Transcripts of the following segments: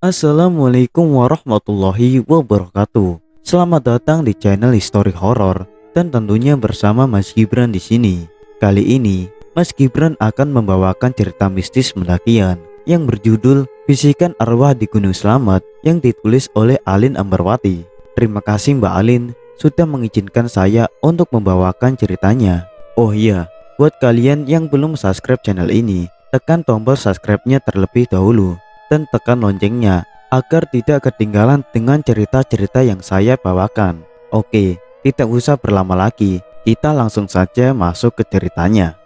Assalamualaikum warahmatullahi wabarakatuh. Selamat datang di channel History Horror dan tentunya bersama Mas Gibran di sini. Kali ini Mas Gibran akan membawakan cerita mistis pendakian yang berjudul Bisikan Arwah di Gunung Slamet yang ditulis oleh Alin Ambarwati. Terima kasih Mbak Alin sudah mengizinkan saya untuk membawakan ceritanya. Oh iya, buat kalian yang belum subscribe channel ini, tekan tombol subscribe-nya terlebih dahulu dan tekan loncengnya agar tidak ketinggalan dengan cerita-cerita yang saya bawakan. Oke, tidak usah berlama lagi, kita langsung saja masuk ke ceritanya.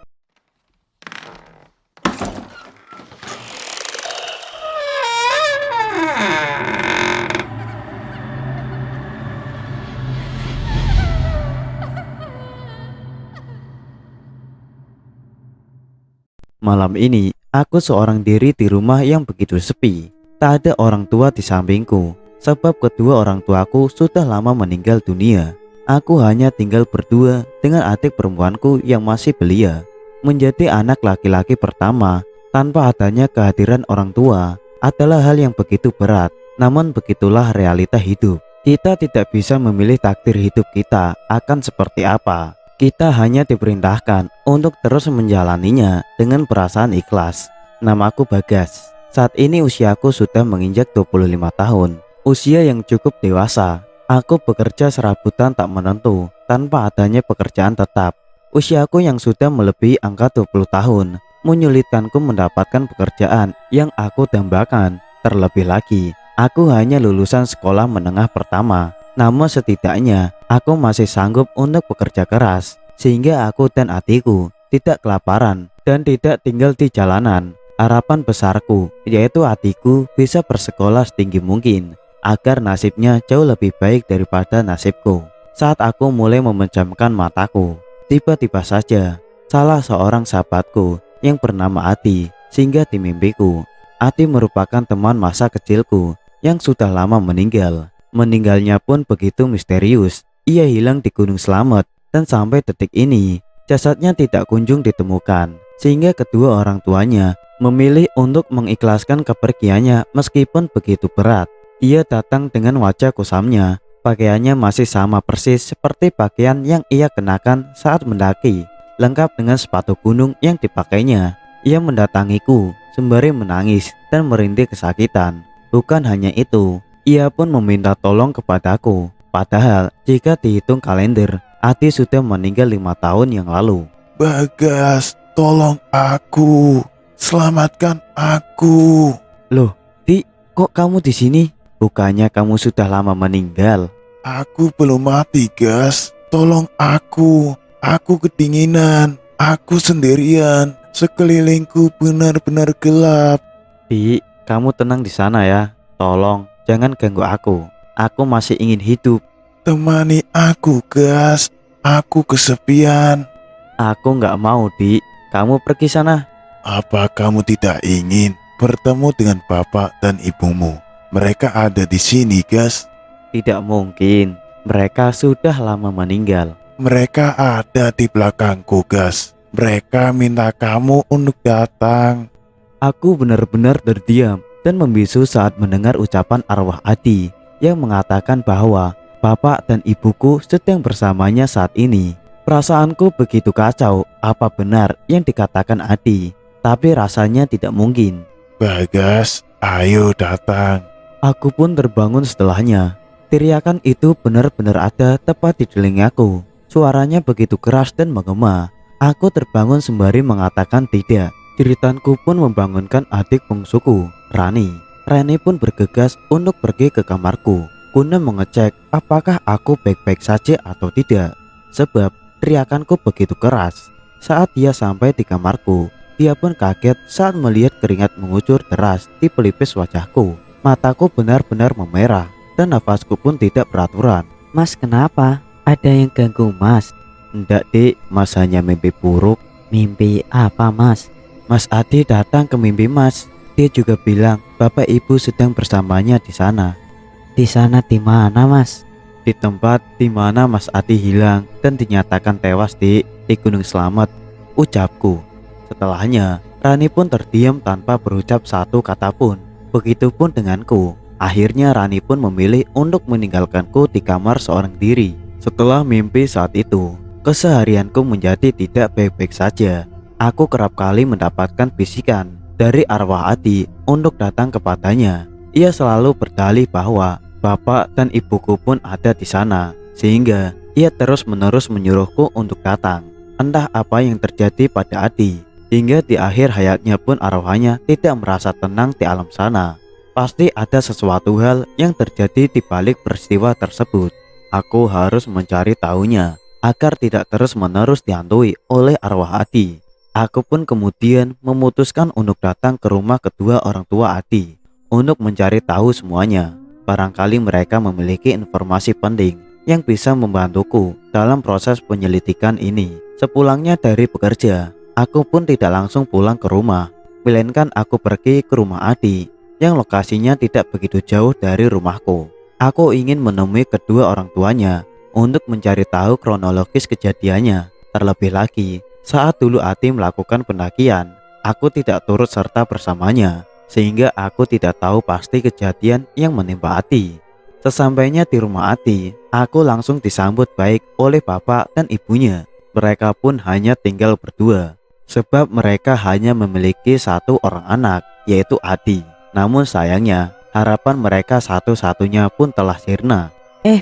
Malam ini, aku seorang diri di rumah yang begitu sepi. Tak ada orang tua di sampingku, sebab kedua orang tuaku sudah lama meninggal dunia. Aku hanya tinggal berdua dengan adik perempuanku yang masih belia. Menjadi anak laki-laki pertama tanpa adanya kehadiran orang tua adalah hal yang begitu berat. Namun begitulah realita hidup. Kita tidak bisa memilih takdir hidup kita akan seperti apa. Kita hanya diperintahkan untuk terus menjalaninya dengan perasaan ikhlas. Namaku Bagas. Saat ini usiaku sudah menginjak 25 tahun. Usia yang cukup dewasa. Aku bekerja serabutan tak menentu tanpa adanya pekerjaan tetap. Usiaku yang sudah melebihi angka 20 tahun menyulitkanku mendapatkan pekerjaan yang aku dambakan. Terlebih lagi, aku hanya lulusan sekolah menengah pertama. Namun setidaknya aku masih sanggup untuk bekerja keras sehingga aku dan adikku tidak kelaparan dan tidak tinggal di jalanan. Harapan besarku yaitu adikku bisa bersekolah setinggi mungkin agar nasibnya jauh lebih baik daripada nasibku. Saat aku mulai memejamkan mataku, tiba-tiba saja salah seorang sahabatku yang bernama Adi singgah di mimpiku. Adi merupakan teman masa kecilku yang sudah lama meninggal. Meninggalnya pun begitu misterius. Ia hilang di Gunung Slamet dan sampai detik ini jasadnya tidak kunjung ditemukan, sehingga kedua orang tuanya memilih untuk mengikhlaskan kepergiannya meskipun begitu berat. Ia datang dengan wajah kusamnya. Pakaiannya masih sama persis seperti pakaian yang ia kenakan saat mendaki, lengkap dengan sepatu gunung yang dipakainya. Ia mendatangiku sembari menangis dan merintih kesakitan. Bukan hanya itu, ia pun meminta tolong kepadaku. Padahal jika dihitung kalender, Adi sudah meninggal 5 tahun yang lalu. Bagas, tolong aku, selamatkan aku. Loh, Di, kok kamu di sini? Bukannya kamu sudah lama meninggal? Aku belum mati, Gas. Tolong aku. Aku kedinginan. Aku sendirian. Sekelilingku benar-benar gelap. Di, kamu tenang di sana ya. Tolong, jangan ganggu aku. Aku masih ingin hidup. Temani aku, Gas. Aku kesepian. Aku nggak mau, Di. Kamu pergi sana. Apa kamu tidak ingin bertemu dengan bapak dan ibumu? Mereka ada di sini, Gas. Tidak mungkin. Mereka sudah lama meninggal. Mereka ada di belakangku, Gas. Mereka minta kamu untuk datang. Aku benar-benar terdiam dan membisu saat mendengar ucapan arwah Adi yang mengatakan bahwa bapak dan ibuku sedang bersamanya saat ini. Perasaanku begitu kacau. Apa benar yang dikatakan Adi? Tapi rasanya tidak mungkin. Bagas, ayo datang. Aku pun terbangun setelahnya. Teriakan itu benar-benar ada tepat di telingaku. Suaranya begitu keras dan menggema. Aku terbangun sembari mengatakan tidak. Jeritanku pun membangunkan adik bungsuku, Rani. Rani pun bergegas untuk pergi ke kamarku guna mengecek apakah aku baik-baik saja atau tidak. Sebab teriakanku begitu keras. Saat dia sampai di kamarku, dia pun kaget saat melihat keringat mengucur deras di pelipis wajahku. Mataku benar-benar memerah dan nafasku pun tidak beraturan. Mas, kenapa? Ada yang ganggu Mas? Enggak, Dik, Mas hanya mimpi buruk. Mimpi apa, Mas? Mas Adi datang ke mimpi Mas. Dia juga bilang bapak ibu sedang bersamanya di sana. Di sana di mana, Mas? Di tempat di mana Mas Adi hilang dan dinyatakan tewas di Gunung Slamet, ucapku. Setelahnya, Rani pun terdiam tanpa berucap satu kata pun. Begitupun denganku. Akhirnya Rani pun memilih untuk meninggalkanku di kamar seorang diri. Setelah mimpi saat itu, keseharianku menjadi tidak baik-baik saja. Aku kerap kali mendapatkan bisikan dari arwah Adi untuk datang kepadanya. Ia selalu berdalih bahwa bapak dan ibuku pun ada di sana, sehingga ia terus-menerus menyuruhku untuk datang. Entah apa yang terjadi pada Adi, hingga di akhir hayatnya pun arwahnya tidak merasa tenang di alam sana. Pasti ada sesuatu hal yang terjadi di balik peristiwa tersebut. Aku harus mencari tahunya agar tidak terus-menerus dihantui oleh arwah Adi. Aku pun kemudian memutuskan untuk datang ke rumah kedua orang tua Adi untuk mencari tahu semuanya. Barangkali mereka memiliki informasi penting yang bisa membantuku dalam proses penyelidikan ini. Sepulangnya dari bekerja, aku pun tidak langsung pulang ke rumah, melainkan aku pergi ke rumah Adi yang lokasinya tidak begitu jauh dari rumahku. Aku ingin menemui kedua orang tuanya untuk mencari tahu kronologis kejadiannya. Terlebih lagi, saat dulu Adi melakukan pendakian, aku tidak turut serta bersamanya, sehingga aku tidak tahu pasti kejadian yang menimpa Adi. Sesampainya di rumah Adi, aku langsung disambut baik oleh bapak dan ibunya. Mereka pun hanya tinggal berdua, sebab mereka hanya memiliki satu orang anak, yaitu Adi. Namun sayangnya, harapan mereka satu-satunya pun telah sirna.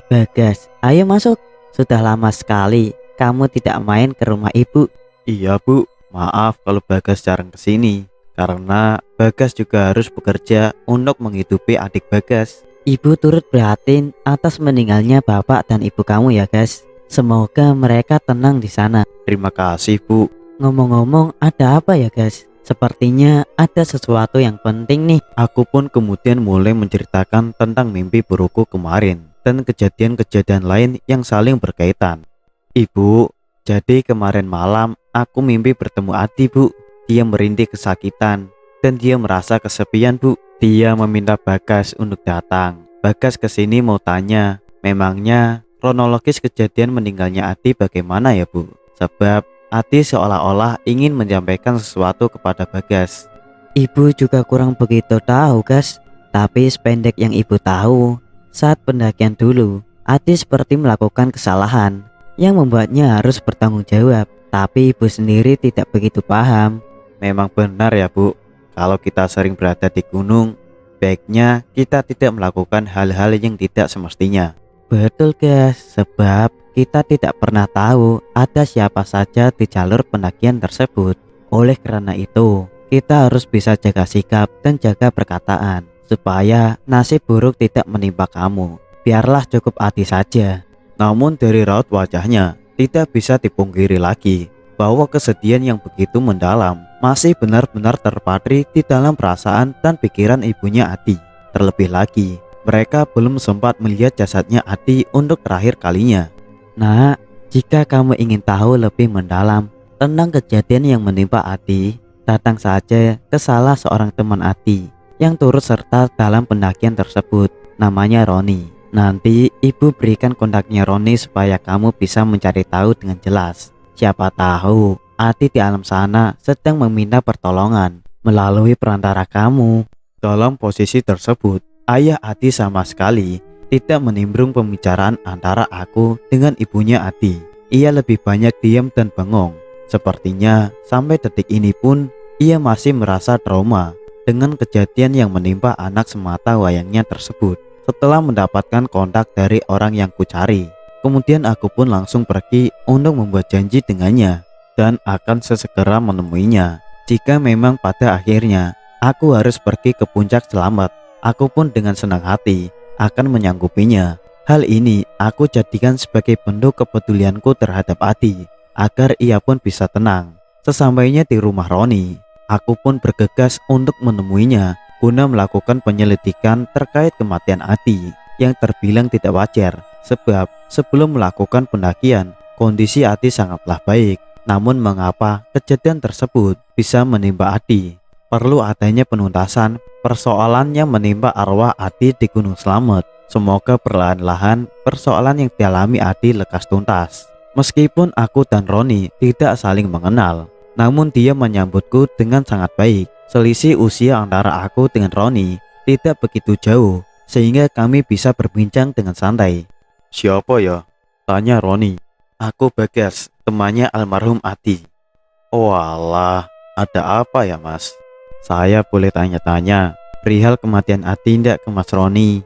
Bagas, ayo masuk. Sudah lama sekali kamu tidak main ke rumah ibu. Iya bu, maaf kalau Bagas jarang kesini, karena Bagas juga harus bekerja untuk menghidupi adik Bagas. Ibu turut prihatin atas meninggalnya bapak dan ibu kamu ya Gas. Semoga mereka tenang di sana. Terima kasih bu. Ngomong-ngomong, ada apa ya Gas? Sepertinya ada sesuatu yang penting nih. Aku pun kemudian mulai menceritakan tentang mimpi burukku kemarin dan kejadian-kejadian lain yang saling berkaitan. Ibu, jadi kemarin malam aku mimpi bertemu Adi bu. Dia merintih kesakitan dan dia merasa kesepian bu. Dia meminta Bagas untuk datang. Bagas kesini mau tanya, memangnya kronologis kejadian meninggalnya Adi bagaimana ya bu? Sebab Adi seolah-olah ingin menyampaikan sesuatu kepada Bagas. Ibu juga kurang begitu tahu Gas. Tapi sependek yang ibu tahu, saat pendakian dulu Adi seperti melakukan kesalahan yang membuatnya harus bertanggung jawab. Tapi ibu sendiri tidak begitu paham. Memang benar ya bu, kalau kita sering berada di gunung, baiknya kita tidak melakukan hal-hal yang tidak semestinya. Betul Gas, sebab kita tidak pernah tahu ada siapa saja di jalur pendakian tersebut. Oleh karena itu, kita harus bisa jaga sikap dan jaga perkataan supaya nasib buruk tidak menimpa kamu. Biarlah cukup Adi saja. Namun dari raut wajahnya tidak bisa dipungkiri lagi bahwa kesedihan yang begitu mendalam masih benar-benar terpatri di dalam perasaan dan pikiran ibunya Adi. Terlebih lagi, mereka belum sempat melihat jasadnya Adi untuk terakhir kalinya. Nah, jika kamu ingin tahu lebih mendalam tentang kejadian yang menimpa Adi, datang saja ke salah seorang teman Adi yang turut serta dalam pendakian tersebut. Namanya Roni. Nanti ibu berikan kontaknya Roni supaya kamu bisa mencari tahu dengan jelas. Siapa tahu Adi di alam sana sedang meminta pertolongan melalui perantara kamu. Dalam posisi tersebut, ayah Adi sama sekali tidak menimbrung pembicaraan antara aku dengan ibunya Adi. Ia lebih banyak diam dan bengong. Sepertinya sampai detik ini pun ia masih merasa trauma dengan kejadian yang menimpa anak semata wayangnya tersebut. Setelah mendapatkan kontak dari orang yang kucari, kemudian aku pun langsung pergi untuk membuat janji dengannya dan akan sesegera menemuinya. Jika memang pada akhirnya aku harus pergi ke puncak selamat, aku pun dengan senang hati akan menyanggupinya. Hal ini aku jadikan sebagai bentuk kepedulianku terhadap Adi agar ia pun bisa tenang. Sesampainya di rumah Roni, aku pun bergegas untuk menemuinya guna melakukan penyelidikan terkait kematian Adi yang terbilang tidak wajar. Sebab sebelum melakukan pendakian, kondisi Adi sangatlah baik. Namun mengapa kejadian tersebut bisa menimpa Adi? Perlu adanya penuntasan persoalan yang menimpa arwah Adi di Gunung Slamet. Semoga perlahan-lahan persoalan yang dialami Adi lekas tuntas. Meskipun aku dan Roni tidak saling mengenal, namun dia menyambutku dengan sangat baik. Selisih usia antara aku dengan Roni tidak begitu jauh, sehingga kami bisa berbincang dengan santai. Siapa ya? Tanya Roni. Aku Bagas, temannya almarhum Adi. Oh alah, ada apa ya mas? Saya boleh tanya-tanya perihal kematian Adi ndak ke Mas Roni?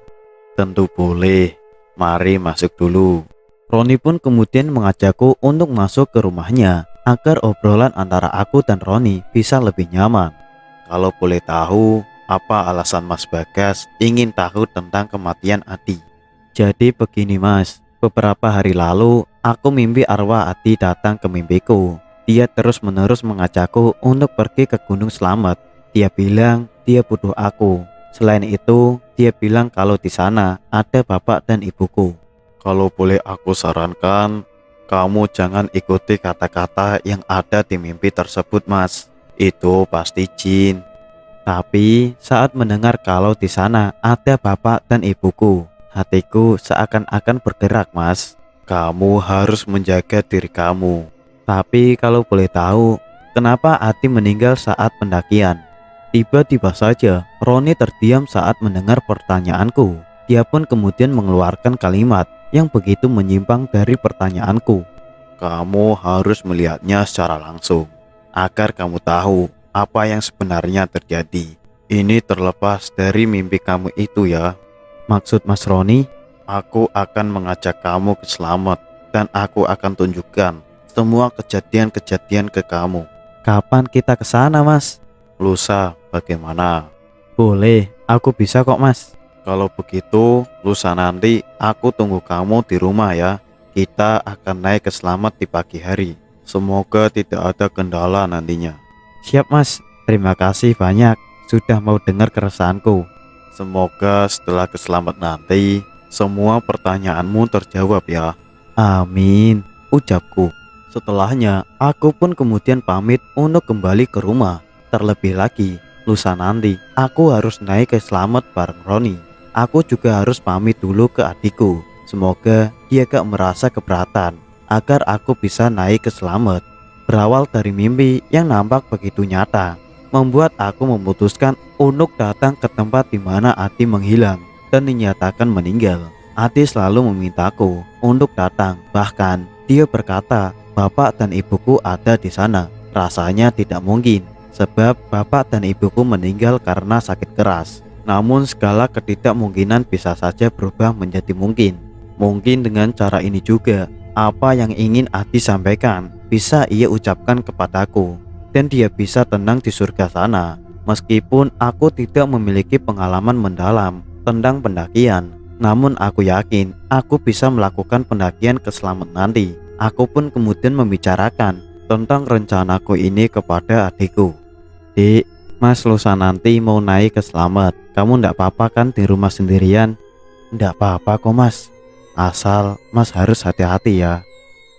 Tentu boleh, mari masuk dulu. Roni pun kemudian mengajakku untuk masuk ke rumahnya agar obrolan antara aku dan Roni bisa lebih nyaman. Kalau boleh tahu, apa alasan Mas Bagas ingin tahu tentang kematian Adi? Jadi begini Mas, beberapa hari lalu aku mimpi arwah Adi datang ke mimpiku. Dia terus-menerus mengajakku untuk pergi ke Gunung Slamet. Dia bilang dia butuh aku. Selain itu, dia bilang kalau di sana ada bapak dan ibuku. Kalau boleh aku sarankan, kamu jangan ikuti kata-kata yang ada di mimpi tersebut mas. Itu pasti jin. Tapi saat mendengar kalau di sana ada bapak dan ibuku, hatiku seakan-akan bergerak mas. Kamu harus menjaga diri kamu. Tapi kalau boleh tahu, kenapa Ati meninggal saat pendakian? Tiba-tiba saja Roni terdiam saat mendengar pertanyaanku. Dia pun kemudian mengeluarkan kalimat yang begitu menyimpang dari pertanyaanku. Kamu harus melihatnya secara langsung, agar kamu tahu apa yang sebenarnya terjadi. Ini terlepas dari mimpi kamu itu ya. Maksud Mas Roni? Aku akan mengajak kamu ke Slamet, dan aku akan tunjukkan semua kejadian-kejadian ke kamu. Kapan kita ke sana Mas? Lusa, bagaimana? Boleh, aku bisa kok Mas. Kalau begitu, lusa nanti aku tunggu kamu di rumah ya. Kita akan naik ke Slamet di pagi hari. Semoga tidak ada kendala nantinya. Siap Mas, terima kasih banyak sudah mau dengar keresahanku. Semoga setelah ke Slamet nanti, semua pertanyaanmu terjawab ya. Amin, ucapku. Setelahnya, aku pun kemudian pamit untuk kembali ke rumah. Terlebih lagi, lusa nanti aku harus naik ke Slamet bareng Roni. Aku juga harus pamit dulu ke adikku. Semoga dia gak merasa keberatan agar aku bisa naik ke Slamet. Berawal dari mimpi yang nampak begitu nyata, membuat aku memutuskan untuk datang ke tempat di mana Adi menghilang dan dinyatakan meninggal. Adi selalu memintaku untuk datang. Bahkan dia berkata bapak dan ibuku ada di sana. Rasanya tidak mungkin, sebab bapak dan ibuku meninggal karena sakit keras. Namun segala ketidakmungkinan bisa saja berubah menjadi mungkin. Mungkin dengan cara ini juga, apa yang ingin Adi sampaikan bisa ia ucapkan kepadaku, dan dia bisa tenang di surga sana. Meskipun aku tidak memiliki pengalaman mendalam tentang pendakian, namun aku yakin aku bisa melakukan pendakian ke Slamet nanti. Aku pun kemudian membicarakan tentang rencanaku ini kepada adikku. Dik, Mas lusa nanti mau naik ke Slamet. Kamu ndak apa-apa kan di rumah sendirian? Ndak apa-apa kok Mas. Asal Mas harus hati-hati ya.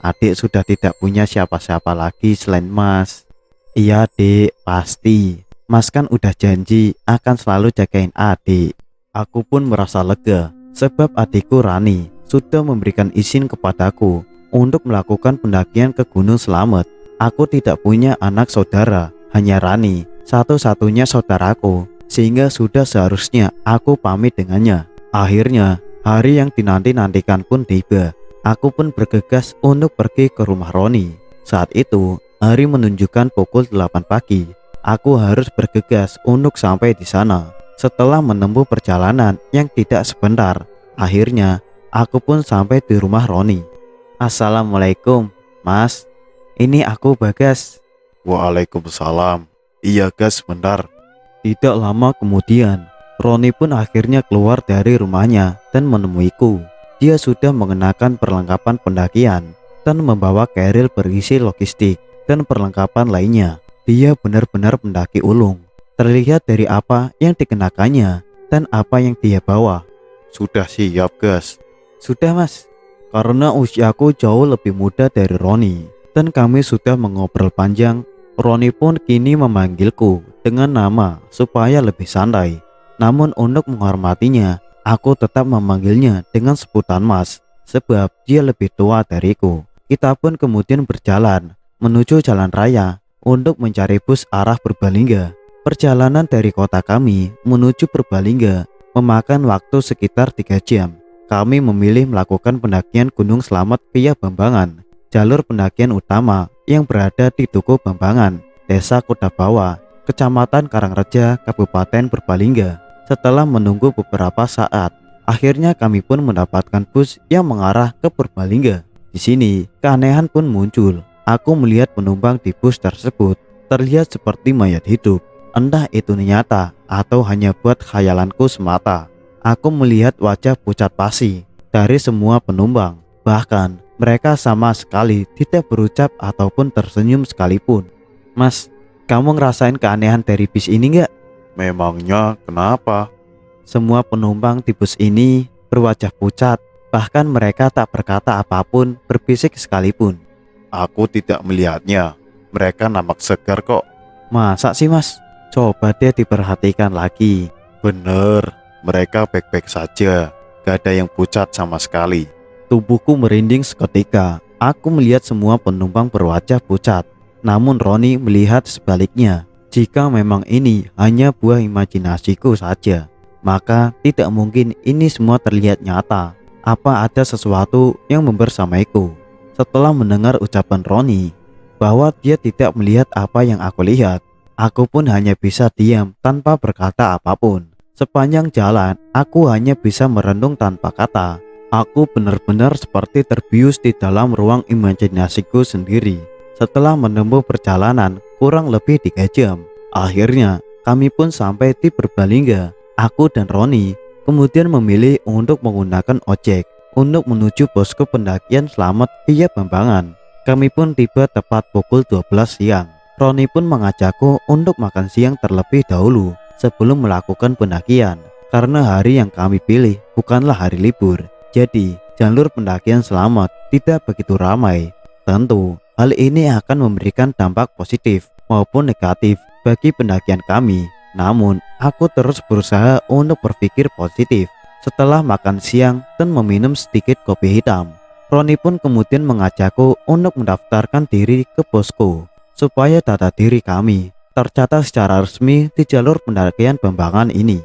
Adik sudah tidak punya siapa-siapa lagi selain Mas. Iya Dik, pasti. Mas kan udah janji akan selalu jagain adik. Aku pun merasa lega sebab adikku Rani sudah memberikan izin kepadaku untuk melakukan pendakian ke Gunung Slamet. Aku tidak punya anak saudara, hanya Rani, satu-satunya saudaraku, sehingga sudah seharusnya aku pamit dengannya. Akhirnya, hari yang dinanti-nantikan pun tiba. Aku pun bergegas untuk pergi ke rumah Roni. Saat itu, hari menunjukkan pukul 8 pagi. Aku harus bergegas untuk sampai di sana. Setelah menempuh perjalanan yang tidak sebentar, akhirnya aku pun sampai di rumah Roni. Assalamualaikum, Mas. Ini aku Bagas. Waalaikumsalam. Iya gas, bentar. Tidak lama kemudian, Roni pun akhirnya keluar dari rumahnya dan menemuiku. Dia sudah mengenakan perlengkapan pendakian dan membawa keril berisi logistik dan perlengkapan lainnya. Dia benar-benar pendaki ulung. Terlihat dari apa yang dikenakannya dan apa yang dia bawa. Sudah siap gas. Sudah Mas. Karena usiaku jauh lebih muda dari Roni dan kami sudah mengobrol panjang, Roni pun kini memanggilku dengan nama supaya lebih santai. Namun untuk menghormatinya, aku tetap memanggilnya dengan sebutan Mas, sebab dia lebih tua dariku. Kita pun kemudian berjalan menuju jalan raya untuk mencari bus arah Purbalingga. Perjalanan dari kota kami menuju Purbalingga memakan waktu sekitar 3 jam. Kami memilih melakukan pendakian Gunung Slamet via Bambangan, jalur pendakian utama yang berada di Tugu Bambangan, Desa Kodabawa, Kecamatan Karangreja, Kabupaten Purbalingga. Setelah menunggu beberapa saat, akhirnya kami pun mendapatkan bus yang mengarah ke Purbalingga. Di sini, keanehan pun muncul. Aku melihat penumpang di bus tersebut terlihat seperti mayat hidup. Entah itu nyata atau hanya buat khayalanku semata. Aku melihat wajah pucat pasi dari semua penumpang. Bahkan mereka sama sekali tidak berucap ataupun tersenyum sekalipun. Mas, kamu ngerasain keanehan dari bis ini nggak? Memangnya kenapa? Semua penumpang di bus ini berwajah pucat. Bahkan mereka tak berkata apapun, berbisik sekalipun. Aku tidak melihatnya. Mereka nampak segar kok. Masa sih mas? Coba deh diperhatikan lagi. Bener, mereka baik-baik saja. Gak ada yang pucat sama sekali. Tubuhku merinding seketika. Aku melihat semua penumpang berwajah pucat. Namun Roni melihat sebaliknya. Jika memang ini hanya buah imajinasiku saja, maka tidak mungkin ini semua terlihat nyata. Apa ada sesuatu yang membersamaiku? Setelah mendengar ucapan Roni bahwa dia tidak melihat apa yang aku lihat, aku pun hanya bisa diam tanpa berkata apapun. Sepanjang jalan, aku hanya bisa merenung tanpa kata. Aku benar-benar seperti terbius di dalam ruang imajinasiku sendiri. Setelah menempuh perjalanan kurang lebih 3 jam, akhirnya kami pun sampai di Purbalingga. Aku dan Roni kemudian memilih untuk menggunakan ojek untuk menuju posko pendakian Slamet via Bambangan. Kami pun tiba tepat pukul 12 siang. Roni pun mengajakku untuk makan siang terlebih dahulu sebelum melakukan pendakian. Karena hari yang kami pilih bukanlah hari libur, jadi jalur pendakian Slamet tidak begitu ramai. Tentu hal ini akan memberikan dampak positif maupun negatif bagi pendakian kami. Namun aku terus berusaha untuk berpikir positif. Setelah makan siang dan meminum sedikit kopi hitam, Roni pun kemudian mengajakku untuk mendaftarkan diri ke posko supaya data diri kami tercatat secara resmi di jalur pendakian Bambangan ini.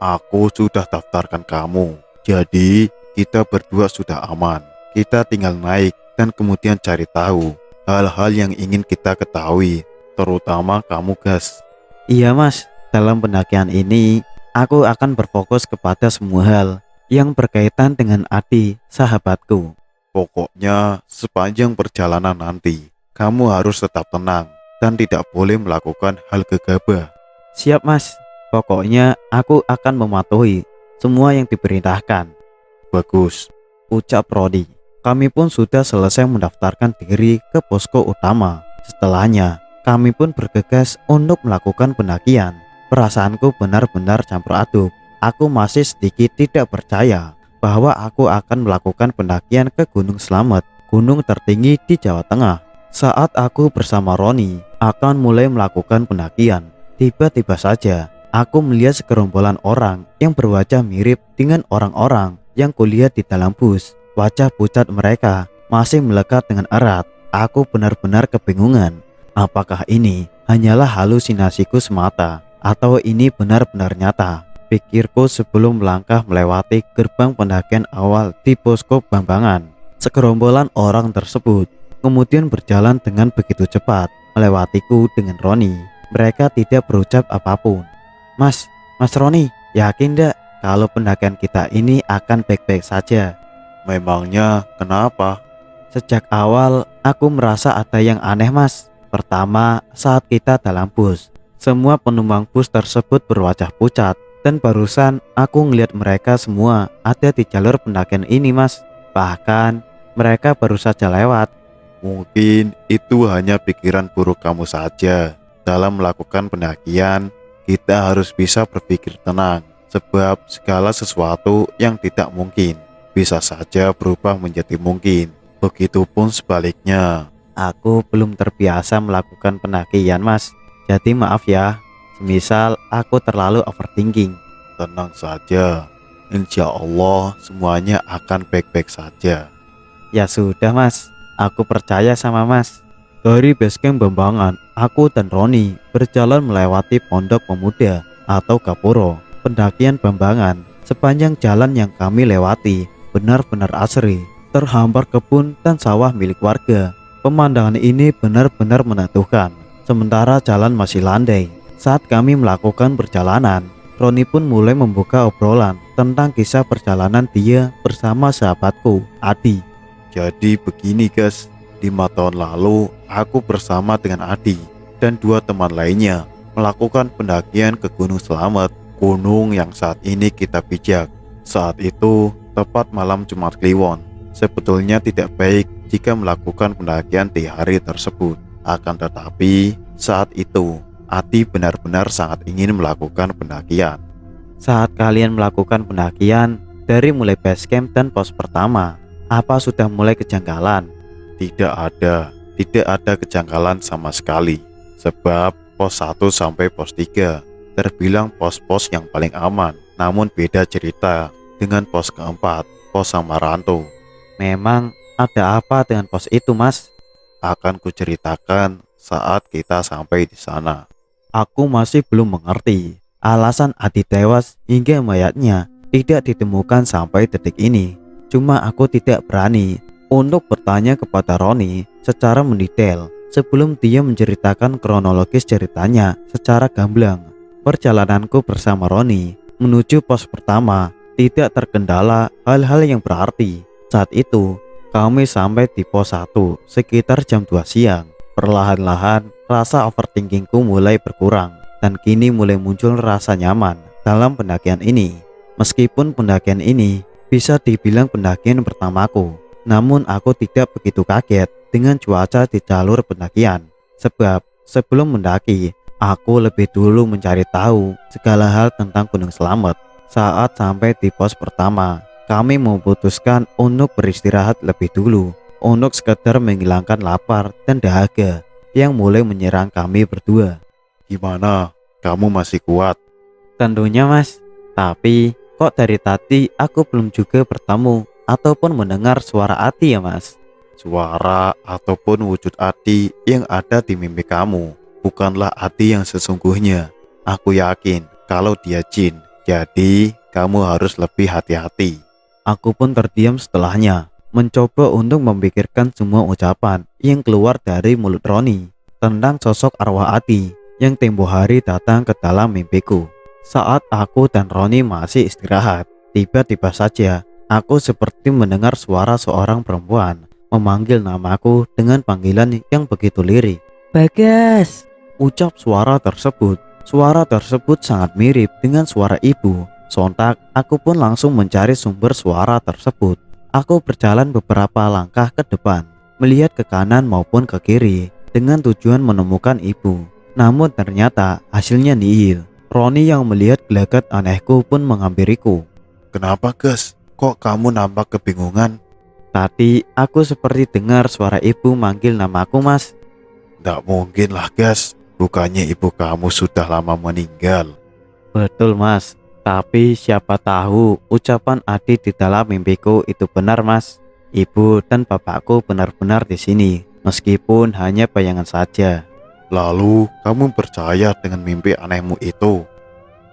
Aku sudah daftarkan kamu. Jadi kita berdua sudah aman. Kita tinggal naik dan kemudian cari tahu hal-hal yang ingin kita ketahui, terutama kamu gas. Iya mas, dalam pendakian ini aku akan berfokus kepada semua hal yang berkaitan dengan Adi, sahabatku. Pokoknya sepanjang perjalanan nanti kamu harus tetap tenang dan tidak boleh melakukan hal gegabah. Siap mas, pokoknya aku akan mematuhi semua yang diperintahkan. Bagus. Ucap Rodi. Kami pun sudah selesai mendaftarkan diri ke posko utama. Setelahnya kami pun bergegas untuk melakukan pendakian. Perasaanku benar-benar campur aduk. Aku masih sedikit tidak percaya bahwa aku akan melakukan pendakian ke Gunung Slamet, gunung tertinggi di Jawa Tengah. Saat aku bersama Roni akan mulai melakukan pendakian, tiba-tiba saja aku melihat segerombolan orang yang berwajah mirip dengan orang-orang yang kulihat di dalam bus. Wajah pucat mereka masih melekat dengan erat. Aku benar-benar kebingungan. Apakah ini hanyalah halusinasiku semata atau ini benar-benar nyata? Pikirku sebelum melangkah melewati gerbang pendakian awal di posko Bambangan. Segerombolan orang tersebut kemudian berjalan dengan begitu cepat melewatiku dengan Roni. Mereka tidak berucap apapun. Mas Roni, yakin ndak kalau pendakian kita ini akan baik-baik saja? Memangnya kenapa? Sejak awal aku merasa ada yang aneh mas. Pertama, saat kita dalam bus, semua penumpang bus tersebut berwajah pucat. Dan barusan aku ngelihat mereka semua ada di jalur pendakian ini mas. Bahkan mereka baru saja lewat. Mungkin itu hanya pikiran buruk kamu saja. Dalam melakukan pendakian, kita harus bisa berpikir tenang. Sebab segala sesuatu yang tidak mungkin bisa saja berubah menjadi mungkin. Begitupun sebaliknya. Aku belum terbiasa melakukan pendakian mas. Jadi maaf ya, semisal aku terlalu overthinking. Tenang saja. Insya Allah semuanya akan baik-baik saja. Ya sudah mas, aku percaya sama mas. Dari basecamp Bambangan, aku dan Roni berjalan melewati pondok pemuda atau Gapuro, pendakian Bambangan. Sepanjang jalan yang kami lewati benar-benar asri, terhampar kebun dan sawah milik warga. Pemandangan ini benar-benar menentukan. Sementara jalan masih landai. Saat kami melakukan perjalanan, Roni pun mulai membuka obrolan tentang kisah perjalanan dia bersama sahabatku, Adi. Jadi begini guys, 5 tahun lalu aku bersama dengan Adi dan 2 teman lainnya melakukan pendakian ke Gunung Selamet, gunung yang saat ini kita pijak. Saat itu tepat malam Jumat Kliwon. Sebetulnya tidak baik jika melakukan pendakian di hari tersebut. Akan tetapi saat itu Adi benar-benar sangat ingin melakukan pendakian. Saat kalian melakukan pendakian, dari mulai base camp dan pos pertama, apa sudah mulai kejanggalan? Tidak ada kejanggalan sama sekali. Sebab pos 1 sampai pos 3 terbilang pos-pos yang paling aman. Namun beda cerita dengan pos keempat, pos Samaranto. Memang ada apa dengan pos itu, Mas? Akan kuceritakan saat kita sampai di sana. Aku masih belum mengerti alasan Adi tewas hingga mayatnya tidak ditemukan sampai detik ini. Cuma aku tidak berani untuk bertanya kepada Roni secara mendetail sebelum dia menceritakan kronologis ceritanya secara gamblang. Perjalananku bersama Roni menuju pos pertama tidak terkendala hal-hal yang berarti. Saat itu kami sampai di pos 1 sekitar jam 2 siang. Perlahan-lahan rasa overthinkingku mulai berkurang dan kini mulai muncul rasa nyaman dalam pendakian ini. Meskipun pendakian ini bisa dibilang pendakian pertamaku, namun aku tidak begitu kaget dengan cuaca di jalur pendakian. Sebab sebelum mendaki, aku lebih dulu mencari tahu segala hal tentang Gunung Selamet. Saat sampai di pos pertama, kami memutuskan untuk beristirahat lebih dulu untuk sekedar menghilangkan lapar dan dahaga yang mulai menyerang kami berdua. Gimana? Kamu masih kuat? Tentunya, Mas. Tapi kok dari tadi aku belum juga bertemu ataupun mendengar suara Adi ya, Mas? Suara ataupun wujud Adi yang ada di mimpi kamu bukanlah Adi yang sesungguhnya. Aku yakin kalau dia jin. Jadi kamu harus lebih hati-hati. Aku pun terdiam setelahnya, mencoba untuk memikirkan semua ucapan yang keluar dari mulut Roni tentang sosok arwah Adi yang tempo hari datang ke dalam mimpiku. Saat aku dan Roni masih istirahat, tiba-tiba saja aku seperti mendengar suara seorang perempuan memanggil namaku dengan panggilan yang begitu lirik. "Bagas!" ucap suara tersebut. Suara tersebut sangat mirip dengan suara ibu. Sontak aku pun langsung mencari sumber suara tersebut. Aku berjalan beberapa langkah ke depan, melihat ke kanan maupun ke kiri dengan tujuan menemukan ibu. Namun ternyata hasilnya nihil. Roni yang melihat gelagat anehku pun menghampiriku. Kenapa guys? Kok kamu nampak kebingungan? Tadi aku seperti dengar suara ibu manggil namaku, Mas. Tidak mungkin lah guys. Bukannya ibu kamu sudah lama meninggal. Betul, Mas. Tapi siapa tahu ucapan Adi di dalam mimpiku itu benar, Mas. Ibu dan bapakku benar-benar di sini, meskipun hanya bayangan saja. Lalu kamu percaya dengan mimpi anehmu itu?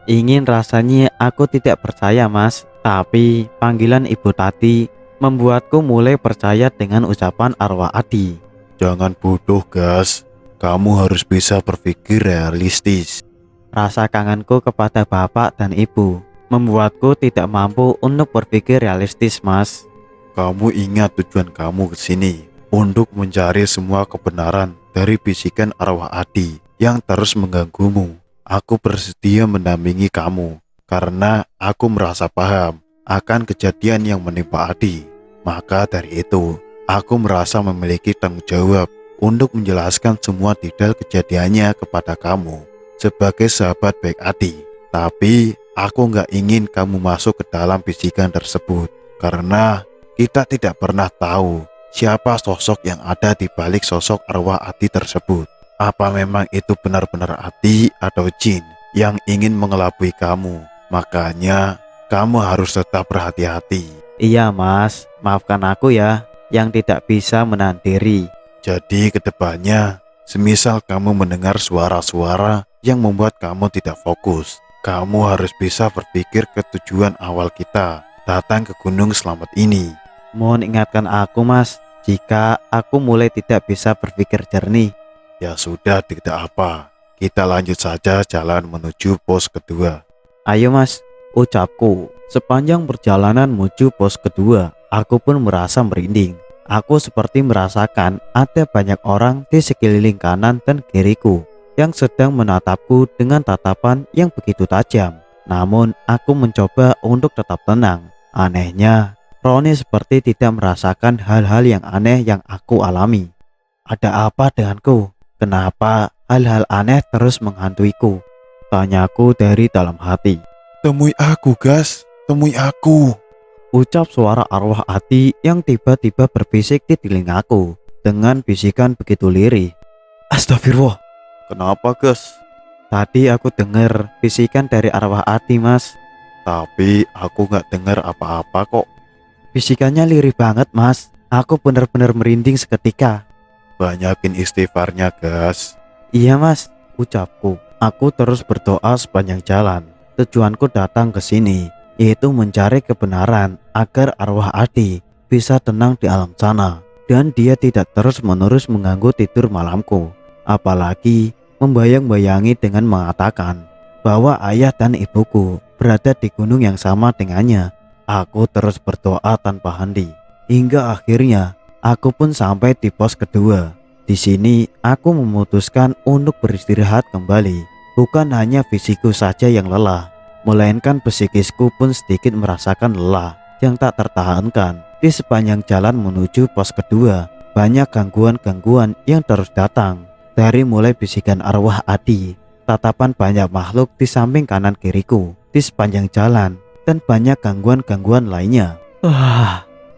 Ingin rasanya aku tidak percaya, Mas. Tapi panggilan ibu tadi membuatku mulai percaya dengan ucapan arwah Adi. Jangan bodoh guys. Kamu harus bisa berpikir realistis. Rasa kangenku kepada bapak dan ibu membuatku tidak mampu untuk berpikir realistis, Mas. Kamu ingat tujuan kamu ke sini untuk mencari semua kebenaran dari bisikan arwah Adi yang terus mengganggumu. Aku bersedia mendampingi kamu karena aku merasa paham akan kejadian yang menimpa Adi. Maka dari itu, aku merasa memiliki tanggung jawab untuk menjelaskan semua detail kejadiannya kepada kamu sebagai sahabat baik Adi. Tapi aku nggak ingin kamu masuk ke dalam bisikan tersebut karena kita tidak pernah tahu siapa sosok yang ada di balik sosok arwah Adi tersebut. Apa memang itu benar-benar Adi atau jin yang ingin mengelabui kamu? Makanya kamu harus tetap berhati-hati. Iya, Mas, maafkan aku ya yang tidak bisa menahan diri. Jadi kedepannya Semisal kamu mendengar suara-suara yang membuat kamu tidak fokus, kamu harus bisa berpikir ke tujuan awal kita datang ke Gunung Selamat ini. Mohon ingatkan aku mas, jika aku mulai tidak bisa berpikir jernih. Ya sudah, tidak apa. Kita lanjut saja jalan menuju pos kedua. Ayo mas, ucapku. Sepanjang perjalanan menuju pos kedua, aku pun merasa merinding. Aku seperti merasakan ada banyak orang di sekeliling kanan dan kiriku yang sedang menatapku dengan tatapan yang begitu tajam. Namun aku mencoba untuk tetap tenang. Anehnya, Roni seperti tidak merasakan hal-hal yang aneh yang aku alami. Ada apa denganku? Kenapa hal-hal aneh terus menghantuiku? Tanyaku dari dalam hati. Temui aku, Gas. Temui aku. Ucap suara arwah Ati yang tiba-tiba berbisik di telingaku dengan bisikan begitu lirih. Astagfirullah. Kenapa, Gas? Tadi aku dengar bisikan dari arwah Ati mas. Tapi aku gak dengar apa-apa kok. Bisikannya lirih banget mas. Aku benar-benar merinding seketika. Banyakin istighfarnya, Gas. Iya mas, ucapku. Aku terus berdoa sepanjang jalan. Tujuanku datang ke sini, yaitu mencari kebenaran agar arwah Ati bisa tenang di alam sana dan dia tidak terus-menerus mengganggu tidur malamku. Apalagi membayang-bayangi dengan mengatakan bahwa ayah dan ibuku berada di gunung yang sama dengannya. Aku terus berdoa tanpa henti hingga akhirnya aku pun sampai di pos kedua. Di sini aku memutuskan untuk beristirahat kembali. Bukan hanya fisikku saja yang lelah, melainkan psikisku pun sedikit merasakan lelah yang tak tertahankan. Di sepanjang jalan menuju pos kedua, banyak gangguan-gangguan yang terus datang. Dari mulai bisikan arwah Ati, tatapan banyak makhluk di samping kanan kiriku di sepanjang jalan, dan banyak gangguan-gangguan lainnya.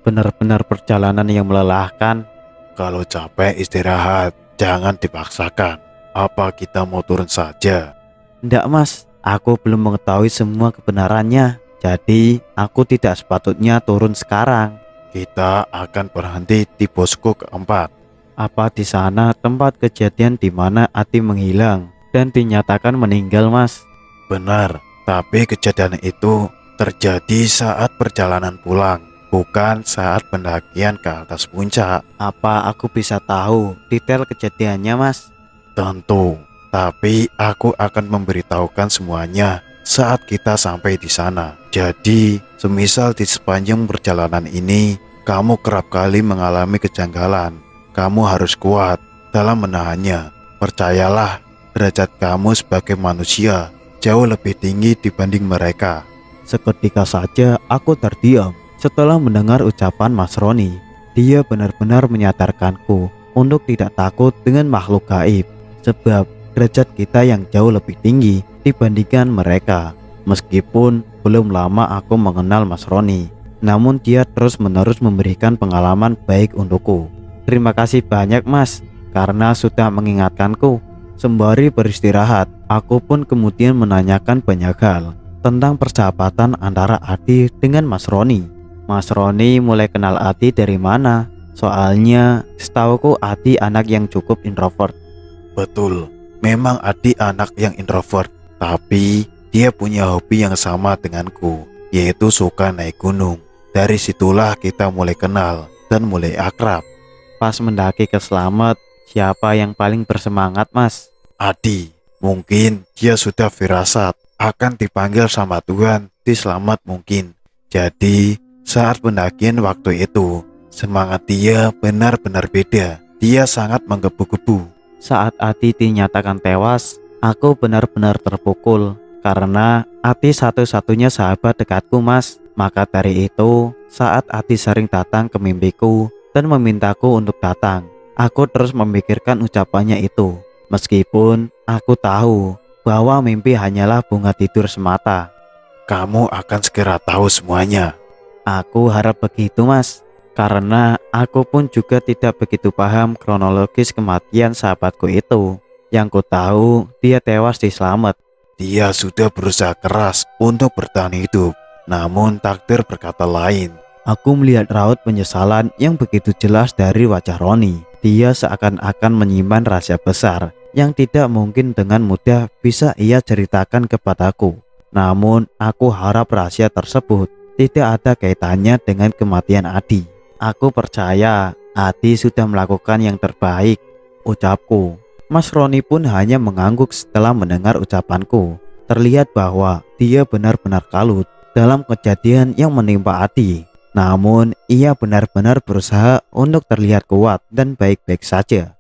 Benar-benar perjalanan yang melelahkan. Kalau capek istirahat, jangan dipaksakan. Apa kita mau turun saja? Ndak mas, aku belum mengetahui semua kebenarannya. Jadi aku tidak sepatutnya turun sekarang. Kita akan berhenti di posko keempat. Apa di sana tempat kejadian di mana Ati menghilang dan dinyatakan meninggal mas? Benar, tapi kejadian itu terjadi saat perjalanan pulang, bukan saat pendakian ke atas puncak. Apa aku bisa tahu detail kejadiannya mas? Tentu, tapi aku akan memberitahukan semuanya saat kita sampai di sana. Jadi, semisal di sepanjang perjalanan ini kamu kerap kali mengalami kejanggalan, kamu harus kuat dalam menahannya. Percayalah, derajat kamu sebagai manusia jauh lebih tinggi dibanding mereka. Seketika saja aku terdiam setelah mendengar ucapan Mas Roni. Dia benar-benar menyadarkanku untuk tidak takut dengan makhluk gaib, sebab derajat kita yang jauh lebih tinggi dibandingkan mereka. Meskipun belum lama aku mengenal Mas Roni, namun dia terus-menerus memberikan pengalaman baik untukku. Terima kasih banyak mas, karena sudah mengingatkanku. Sembari beristirahat, aku pun kemudian menanyakan banyak hal tentang persahabatan antara Ati dengan Mas Roni. Mas Roni mulai kenal Ati dari mana? Soalnya setauku Ati anak yang cukup introvert. Betul, memang Adi anak yang introvert, tapi dia punya hobi yang sama denganku, yaitu suka naik gunung. Dari situlah kita mulai kenal dan mulai akrab. Pas mendaki ke Slamet, siapa yang paling bersemangat mas? Adi, mungkin dia sudah firasat akan dipanggil sama Tuhan di Slamet mungkin. Jadi saat pendakian waktu itu, semangat dia benar-benar beda. Dia sangat menggebu-gebu. Saat Ati dinyatakan tewas, aku benar-benar terpukul karena Ati satu-satunya sahabat dekatku mas. Maka dari itu, saat Ati sering datang ke mimpiku dan memintaku untuk datang, aku terus memikirkan ucapannya itu. Meskipun aku tahu bahwa mimpi hanyalah bunga tidur semata. Kamu akan segera tahu semuanya. Aku harap begitu mas, karena aku pun juga tidak begitu paham kronologis kematian sahabatku itu. Yang ku tahu dia tewas di Slamet. Dia sudah berusaha keras untuk bertahan hidup, namun takdir berkata lain. Aku melihat raut penyesalan yang begitu jelas dari wajah Roni. Dia seakan-akan menyimpan rahasia besar yang tidak mungkin dengan mudah bisa ia ceritakan kepadaku. Namun aku harap rahasia tersebut tidak ada kaitannya dengan kematian Adi. Aku percaya Adi sudah melakukan yang terbaik, ucapku. Mas Roni pun hanya mengangguk setelah mendengar ucapanku. Terlihat bahwa dia benar-benar kalut dalam kejadian yang menimpa Adi. Namun ia benar-benar berusaha untuk terlihat kuat dan baik-baik saja.